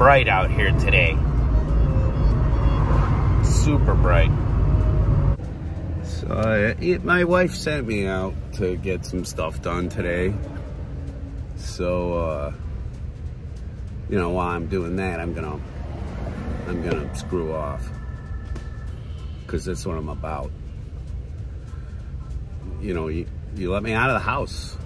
bright out here today. Super bright. So my wife sent me out to get some stuff done today. So you know, while I'm doing that, I'm gonna screw off, because that's what I'm about. You know, you let me out of the house,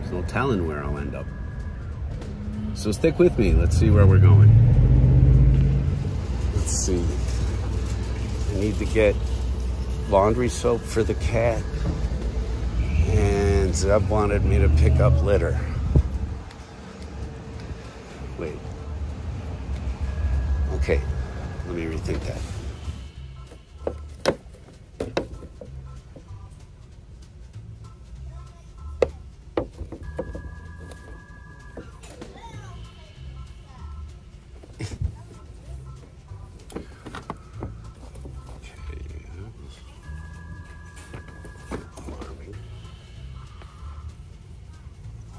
there's no telling where I'll end up. So stick with me. Let's see where we're going. Let's see. I need to get laundry soap for the cat, and Zeb wanted me to pick up litter. Wait. Okay, let me rethink that.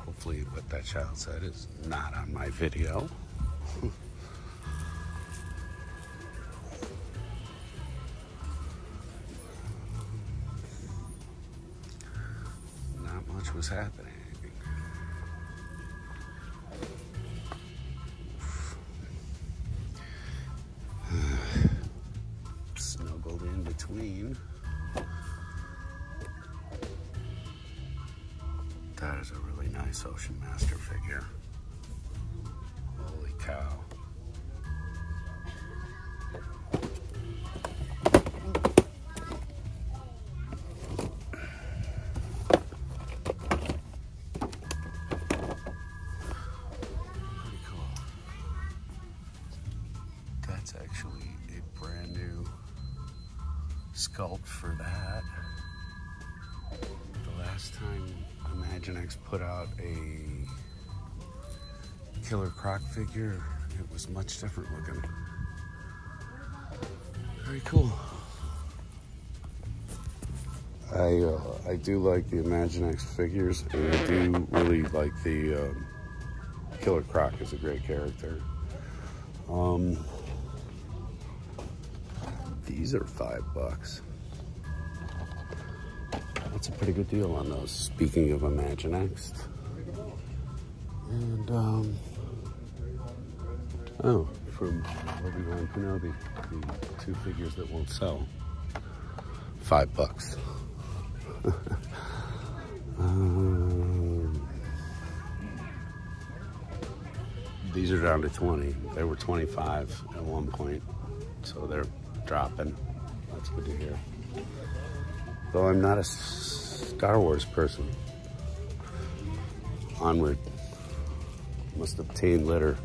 Hopefully what that child said is not on my video. Not much was happening. Snuggled in between. That is a really nice Ocean Master figure. Holy cow. Pretty cool. That's actually a brand new sculpt for that. The last time Imaginext put out a Killer Croc figure, it was much different looking. Very cool. I do like the Imaginext figures, and I do really like the Killer Croc is a great character. These are $5. That's a pretty good deal on those. Speaking of Imaginext. And, oh, from Obi-Wan Kenobi, the 2 figures that won't sell. $5. These are down to 20. They were 25 at one point, so they're dropping. That's good to hear. Though I'm not a Star Wars person. Onward. Must obtain litter.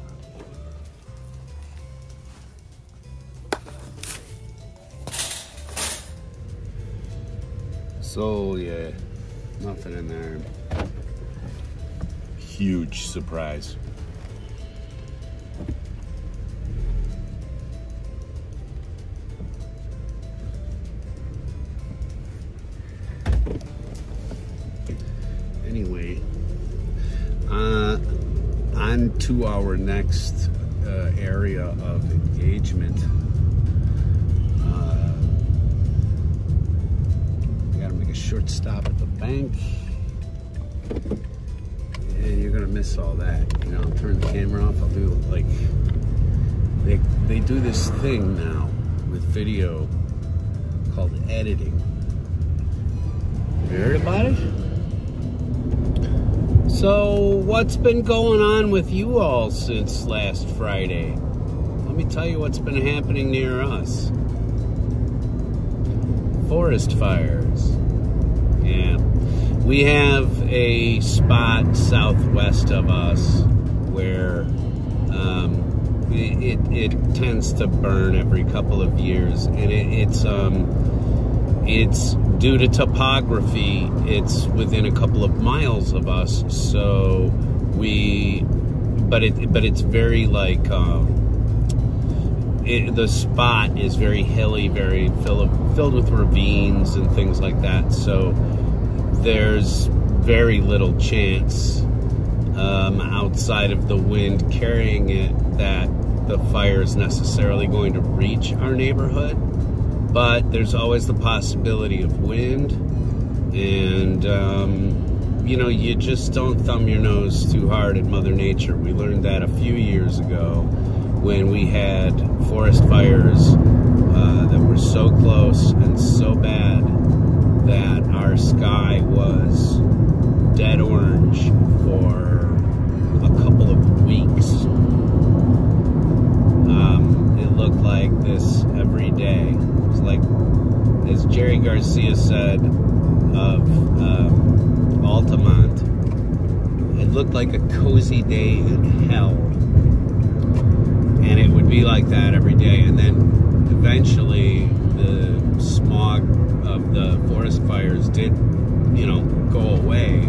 So yeah, nothing in there. Huge surprise. Anyway, on to our next area of engagement. We gotta make a short stop at the bank, and you're gonna miss all that. You know, I'll turn the camera off. I'll do like they do this thing now with video called editing. Have you heard about it? So, what's been going on with you all since last Friday? Let me tell you what's been happening near us. Forest fires. Yeah. We have a spot southwest of us where it tends to burn every couple of years, and it's due to topography. It's within a couple of miles of us, so but it's very like the spot is very hilly, very filled with ravines and things like that. So there's very little chance outside of the wind carrying it that the fire is necessarily going to reach our neighborhood, but there's always the possibility of wind, and you know, you just don't thumb your nose too hard at Mother Nature. We learned that a few years ago when we had forest fires that were so close and so bad that our sky was dead orange for a couple of weeks. It looked like this every day. It was like, as Jerry Garcia said of Altamont, it looked like a cozy day in hell. And it would be like that every day. And then eventually the smog of the forest fires did, you know, go away.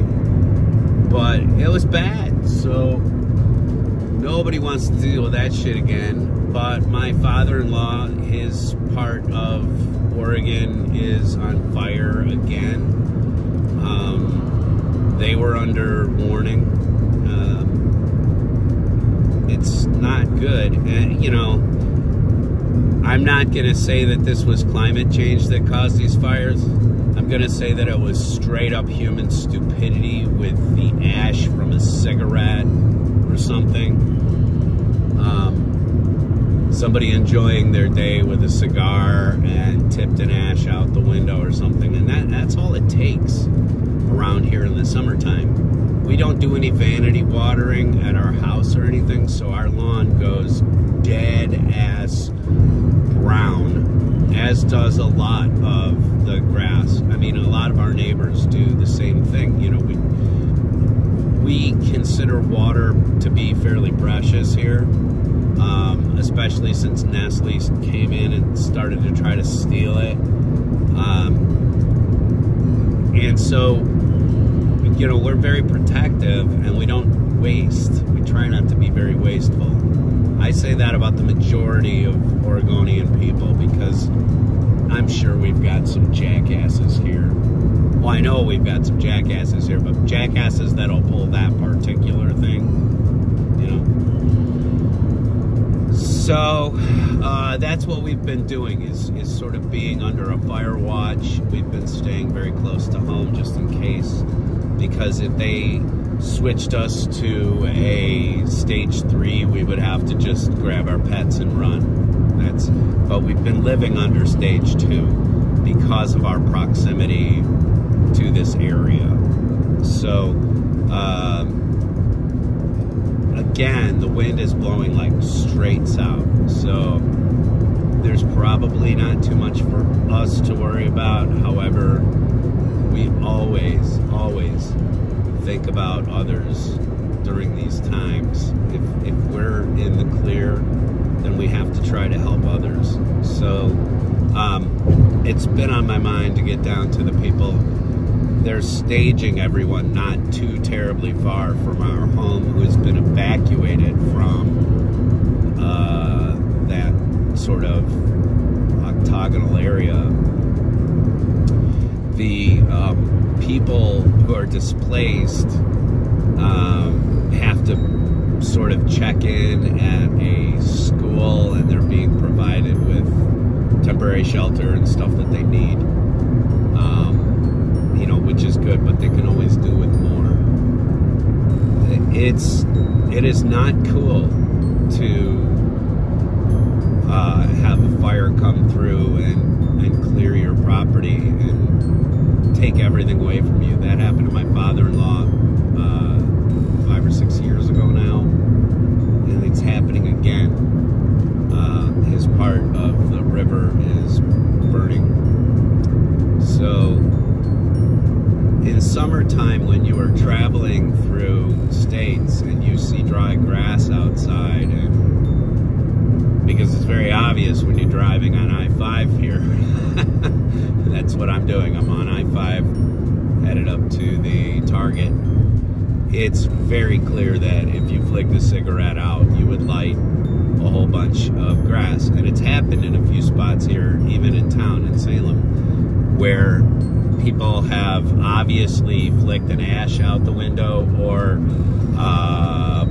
But it was bad. So nobody wants to deal with that shit again. But my father-in-law, his part of Oregon is on fire again. They were under warning. It's not good. And, you know, I'm not going to say that this was climate change that caused these fires. I'm going to say that it was straight up human stupidity with the ash from a cigarette or something. Somebody enjoying their day with a cigar and tipped an ash out the window or something. And that's all it takes around here in the summertime. We don't do any vanity watering at our house or anything, so our lawn goes dead ass brown, as does a lot of the grass. I mean, a lot of our neighbors do the same thing. You know, we consider water to be fairly precious here, especially since Nestle came in and started to try to steal it. And so, you know, we're very protective and we don't waste. We try not to be very wasteful. I say that about the majority of Oregonian people because I'm sure we've got some jackasses here. Well, I know we've got some jackasses here, but jackasses that'll pull that particular thing, you know. So that's what we've been doing is sort of being under a fire watch. We've been staying very close to home just in case, because if they switched us to a stage 3, we would have to just grab our pets and run. But we've been living under stage 2 because of our proximity to this area. So again, the wind is blowing like straight south, so there's probably not too much for us to worry about. However, we always think about others during these times. If we're in the clear, then we have to try to help others. So it's been on my mind to get down to the people. They're staging everyone not too terribly far from our home who has been evacuated from that sort of octagonal area. The people who are displaced have to sort of check in at a school, and they're being provided with temporary shelter and stuff that they need. You know, which is good, but they can always do with more. It is not cool to have a fire come through and clear your property and take everything away from you. That happened to my father-in-law 5 or 6 years ago now, and it's happening again. His part of the river is burning. So in summertime, when you are traveling through states and you see dry grass outside, and because it's very obvious when you're driving on I-5 here, that's what I'm doing. I'm on I-5 headed up to the Target. It's very clear that if you flicked a cigarette out, you would light a whole bunch of grass. And it's happened in a few spots here, even in town in Salem, where people have obviously flicked an ash out the window or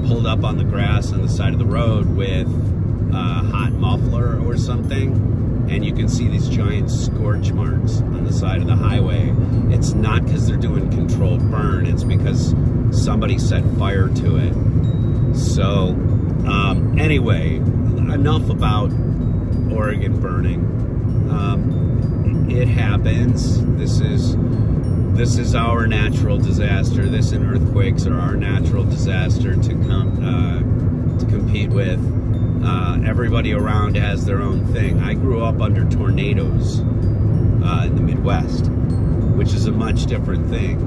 pulled up on the grass on the side of the road with a hot muffler or something, and you can see these giant scorch marks on the side of the highway. It's not because they're doing controlled burn, it's because somebody set fire to it. So anyway, enough about Oregon burning. It happens. This is our natural disaster. This and earthquakes are our natural disaster to compete with. Everybody around has their own thing. I grew up under tornadoes in the Midwest, which is a much different thing.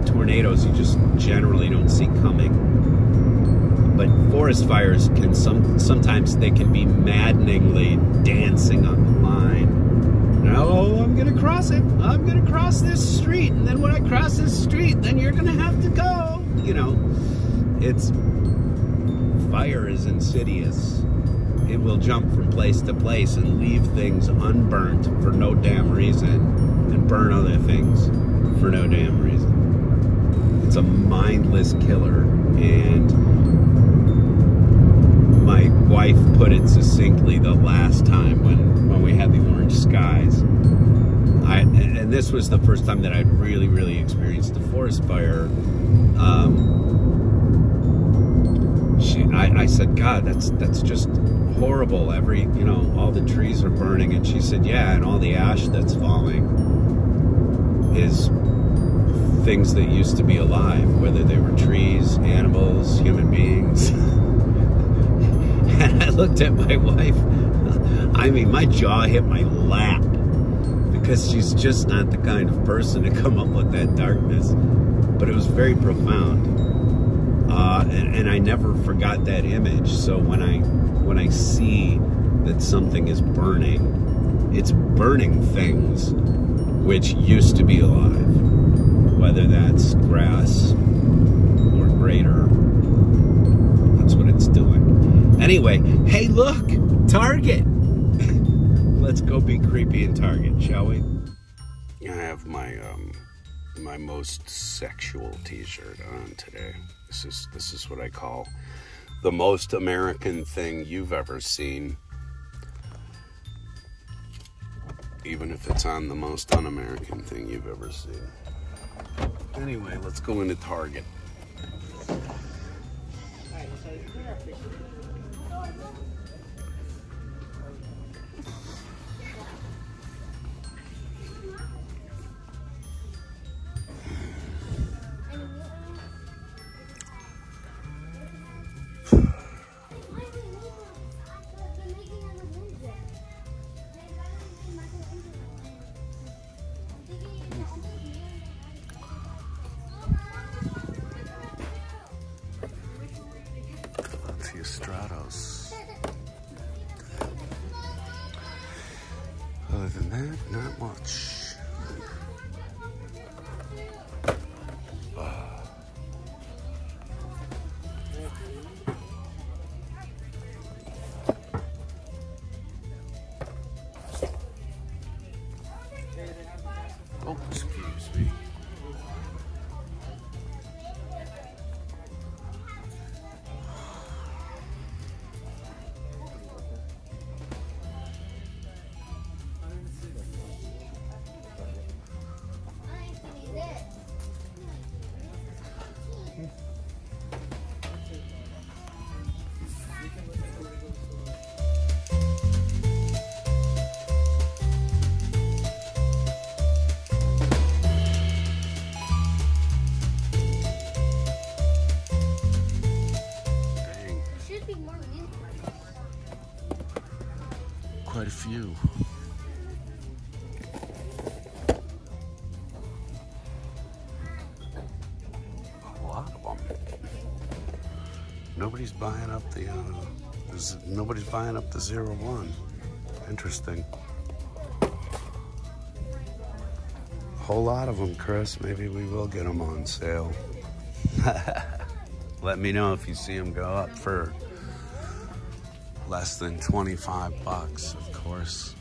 Tornadoes you just generally don't see coming. But forest fires can sometimes they can be maddeningly dancing on the line. Oh, I'm gonna cross it. I'm gonna cross this street, and then when I cross this street, then you're gonna have to go. You know, fire is insidious. It will jump from place to place and leave things unburnt for no damn reason, and burn other things for no damn reason. It's a mindless killer, and my wife put it succinctly the last time when we had the orange skies. And this was the first time that I'd really experienced a forest fire. I said, God, that's just horrible. All the trees are burning, and she said, yeah, and all the ash that's falling is things that used to be alive, whether they were trees, animals, human beings. And I looked at my wife. I mean, my jaw hit my lap, because she's just not the kind of person to come up with that darkness. But it was very profound, and I never forgot that image. So when I see that something is burning, it's burning things which used to be alive, whether that's grass or greater. That's what it's doing. Anyway, hey, look, Target. Let's go be creepy in Target, shall we? I have my my most sexual t-shirt on today. This is what I call the most American thing you've ever seen, even if it's on the most un-American thing you've ever seen. Anyway, let's go into Target. Stratos. Other than that, not much. Oh, excuse me. Quite a few. A lot of them. Nobody's buying up the nobody's buying up the 01. Interesting. A whole lot of them, Chris. Maybe we will get them on sale. Let me know if you see them go up for less than 25 bucks, of course.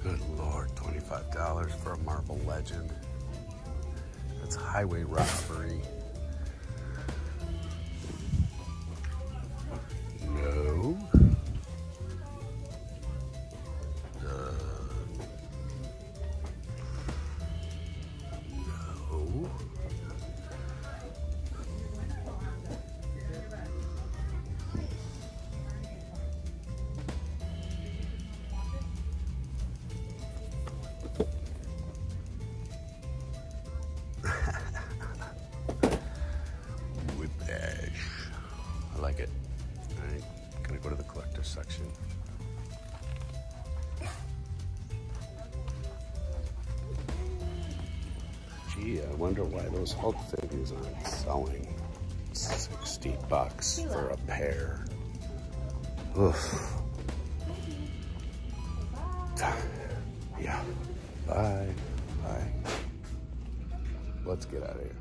Good Lord, $25 for a Marvel Legend. That's highway robbery. No. No. Whiplash. I like it. All right, gonna go to the collector section. Gee, I wonder why those Hulk figures aren't selling. $60 for a pair. Oof. Yeah. Bye. Bye. Let's get out of here.